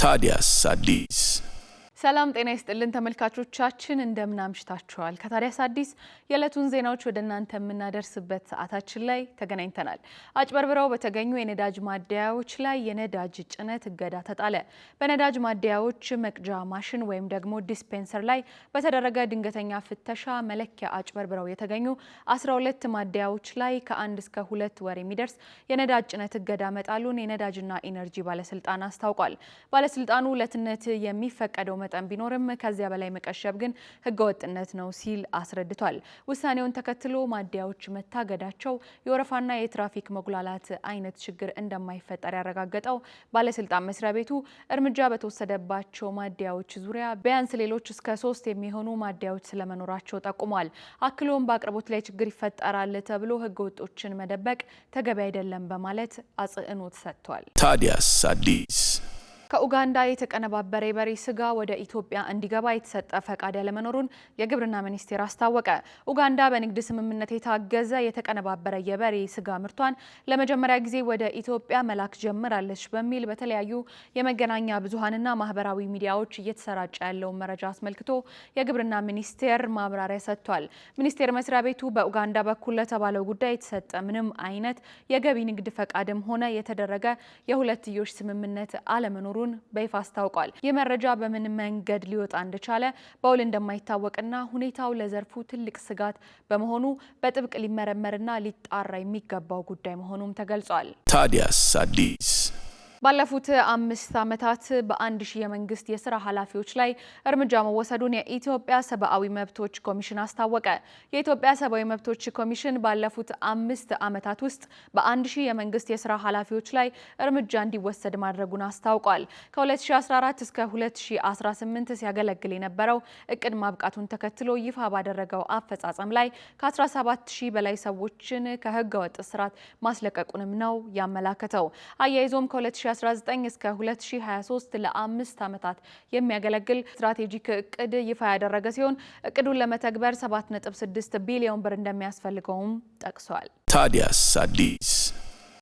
ታዲያስ አዲስ ሰላም ጤና ይስጥልን ተመልካቾቻችን እንደምን አምሽታችኋል። ከታዲያስ አዲስ የዕለቱን ዜናዎች ወደ እናንተ የምናደርስበት ሰዓታችን ላይ ተገናኝተናል። አጭበርብረው በተገኙ የነዳጅ ማደያዎች ላይ የነዳጅ ጭነት እገዳ ተጣለ። በነዳጅ ማደያዎች መቅጃ ማሽን ወይም ደግሞ ዲስፔንሰር ላይ በተደረገ ድንገተኛ ፍተሻ መለኪያ አጭበርብረው የተገኙ 12 ማደያዎች ላይ ከ1 እስከ 2 ወር የሚደርስ የነዳጅ ጭነት እገዳ መጣሉን የነዳጅና ኢነርጂ ባለስልጣን አስታውቋል። ባለስልጣኑ ለትነት የሚፈቀደው መጠን ቢኖርም ከዚያ በላይ መቀሸብ ግን ህገወጥነት ነው ሲል አስረድቷል። ውሳኔውን ተከትሎ ማደያዎች መታገዳቸው የወረፋና የትራፊክ መጉላላት አይነት ችግር እንደማይፈጠር ያረጋገጠው ባለስልጣን መስሪያ ቤቱ እርምጃ በተወሰደባቸው ማደያዎች ዙሪያ ቢያንስ ሌሎች እስከ 3 የሚሆኑ ማደያዎች ስለመኖራቸው ጠቁሟል። አክሎም በአቅርቦት ላይ ችግር ይፈጠራል ተብሎ ህገወጦችን መደበቅ ተገቢ አይደለም በማለት አጽንኦት ሰጥቷል። ታዲያስ አዲስ ከኡጋንዳ የተቀነባበረ የበሬ ስጋ ወደ ኢትዮጵያ እንዲገባ የተሰጠ ፈቃድ ያለመኖሩን የግብርና ሚኒስቴር አስታወቀ። ኡጋንዳ በንግድ ስምምነት የታገዘ የተቀነባበረ የበሬ ስጋ ምርቷን ለመጀመሪያ ጊዜ ወደ ኢትዮጵያ መላክ ጀምራለች በሚል በተለያዩ የመገናኛ ብዙሃንና ማህበራዊ ሚዲያዎች እየተሰራጨ ያለውን መረጃ አስመልክቶ የግብርና ሚኒስቴር ማብራሪያ ሰጥቷል። ሚኒስቴር መስሪያ ቤቱ በኡጋንዳ በኩል ለተባለው ጉዳይ የተሰጠ ምንም አይነት የገቢ ንግድ ፈቃድም ሆነ የተደረገ የሁለትዮሽ ስምምነት አለመኖሩን በይፋ አስታውቋል። የመረጃ በምን መንገድ ሊወጣ እንደቻለ በውል እንደማይታወቅና ሁኔታው ለዘርፉ ትልቅ ስጋት በመሆኑ በጥብቅ ሊመረመርና ሊጣራ የሚገባው ጉዳይ መሆኑም ተገልጿል። ታዲያስ አዲስ ባለፉት 5 ዓመታት በ1000 የመንግስት የስራ ኃላፊዎች ላይ እርምጃ መወሰዱን የኢትዮጵያ ሰብአዊ መብቶች ኮሚሽን አስታወቀ። የኢትዮጵያ ሰብአዊ መብቶች ኮሚሽን ባለፉት 5 ዓመታት ውስጥ በ1000 የመንግስት የስራ ኃላፊዎች ላይ እርምጃ እንዲወሰድ ማድረጉን አስታውቋል። ከ2014 እስከ 2018 ሲያገለግል የነበረው እቅድ ማብቃቱን ተከትሎ ይፋ ባደረገው አፈጻጸም ላይ ከ17000 በላይ ሰዎችን ከህገወጥ እስራት ማስለቀቁንም ነው ያመላከተው። አያይዞም ከ2019 እስከ 2023 ለ5 ዓመታት የሚያገለግል ስትራቴጂክ እቅድ ይፋ ያደረገ ሲሆን እቅዱን ለመተግበር 7.6 ቢሊዮን ብር እንደሚያስፈልገውም ጠቅሷል። ታዲያስ አዲስ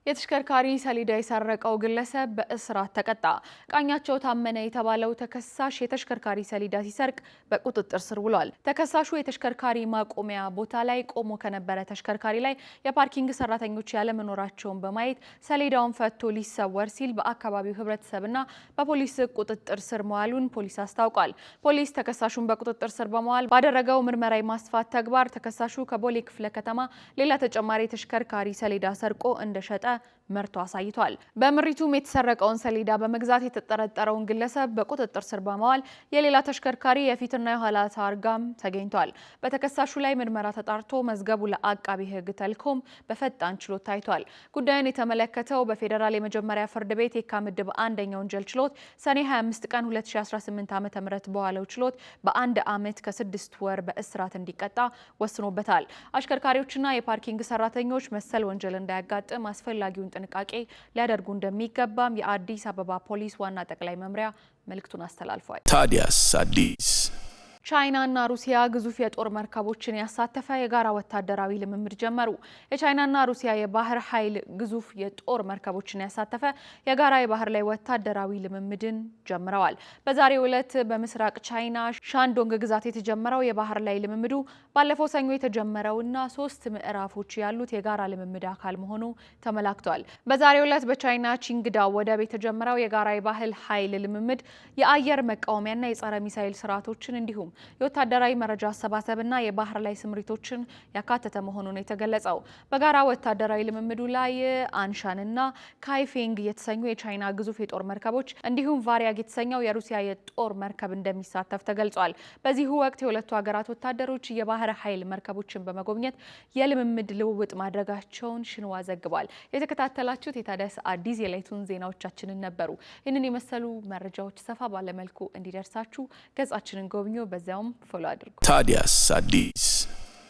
የተሽከርካሪ ሰሌዳ የሰረቀው ግለሰብ በእስራት ተቀጣ። ቃኛቸው ታመነ የተባለው ተከሳሽ የተሽከርካሪ ሰሌዳ ሲሰርቅ በቁጥጥር ስር ውሏል። ተከሳሹ የተሽከርካሪ ማቆሚያ ቦታ ላይ ቆሞ ከነበረ ተሽከርካሪ ላይ የፓርኪንግ ሰራተኞች ያለመኖራቸውን በማየት ሰሌዳውን ፈቶ ሊሰወር ሲል በአካባቢው ህብረተሰብና በፖሊስ ቁጥጥር ስር መዋሉን ፖሊስ አስታውቋል። ፖሊስ ተከሳሹን በቁጥጥር ስር በመዋል ባደረገው ምርመራ የማስፋት ተግባር ተከሳሹ ከቦሌ ክፍለ ከተማ ሌላ ተጨማሪ ተሽከርካሪ ሰሌዳ ሰርቆ እንደሸጠ መርቶ አሳይቷል። በምሪቱም የተሰረቀውን ሰሌዳ በመግዛት የተጠረጠረውን ግለሰብ በቁጥጥር ስር በመዋል የሌላ ተሽከርካሪ የፊትና የኋላ ታርጋም ተገኝቷል። በተከሳሹ ላይ ምርመራ ተጣርቶ መዝገቡ ለአቃቢ ህግ ተልኮም በፈጣን ችሎት ታይቷል። ጉዳዩን የተመለከተው በፌዴራል የመጀመሪያ ፍርድ ቤት የካ ምድብ 1ኛ ወንጀል ችሎት ሰኔ 25 ቀን 2018 ዓ.ም በዋለው ችሎት በ1 ዓመት ከ6 ወር በእስራት እንዲቀጣ ወስኖበታል። አሽከርካሪዎችና የፓርኪንግ ሰራተኞች መሰል ወንጀል እንዳያጋጥም አስፈላጊውን ጥንቃቄ ሊያደርጉ እንደሚገባም የአዲስ አበባ ፖሊስ ዋና ጠቅላይ መምሪያ መልእክቱን አስተላልፏል። ታዲያስ አዲስ ቻይናና ሩሲያ ግዙፍ የጦር መርከቦችን ያሳተፈ የጋራ ወታደራዊ ልምምድ ጀመሩ። የቻይናና ሩሲያ የባህር ኃይል ግዙፍ የጦር መርከቦችን ያሳተፈ የጋራ የባህር ላይ ወታደራዊ ልምምድን ጀምረዋል። በዛሬው ዕለት በምስራቅ ቻይና ሻንዶንግ ግዛት የተጀመረው የባህር ላይ ልምምዱ ባለፈው ሰኞ የተጀመረውና 3 ምዕራፎች ያሉት የጋራ ልምምድ አካል መሆኑ ተመላክቷል። በዛሬው ዕለት በቻይና ቺንግዳው ወደብ የተጀመረው የጋራ የባህር ኃይል ልምምድ የአየር መቃወሚያና የጸረ ሚሳኤል ስርዓቶችን እንዲሁም የወታደራዊ መረጃ አሰባሰብና የባህር ላይ ስምሪቶችን ያካተተ መሆኑን የተገለጸው በጋራ ወታደራዊ ልምምዱ ላይ አንሻንና ካይፌንግ የተሰኙ የቻይና ግዙፍ የጦር መርከቦች እንዲሁም ቫሪያግ የተሰኘው የሩሲያ የጦር መርከብ እንደሚሳተፍ ተገልጿል። በዚሁ ወቅት የሁለቱ ሀገራት ወታደሮች የባህር ኃይል መርከቦችን በመጎብኘት የልምምድ ልውውጥ ማድረጋቸውን ሽንዋ ዘግቧል። የተከታተላችሁት የታዲያስ አዲስ የዕለቱን ዜናዎቻችንን ነበሩ። ይህንን የመሰሉ መረጃዎች ሰፋ ባለመልኩ እንዲደርሳችሁ ገጻችንን ጎብኙ። በዚያውም ፎሎ አድርጉ። ታዲያስ አዲስ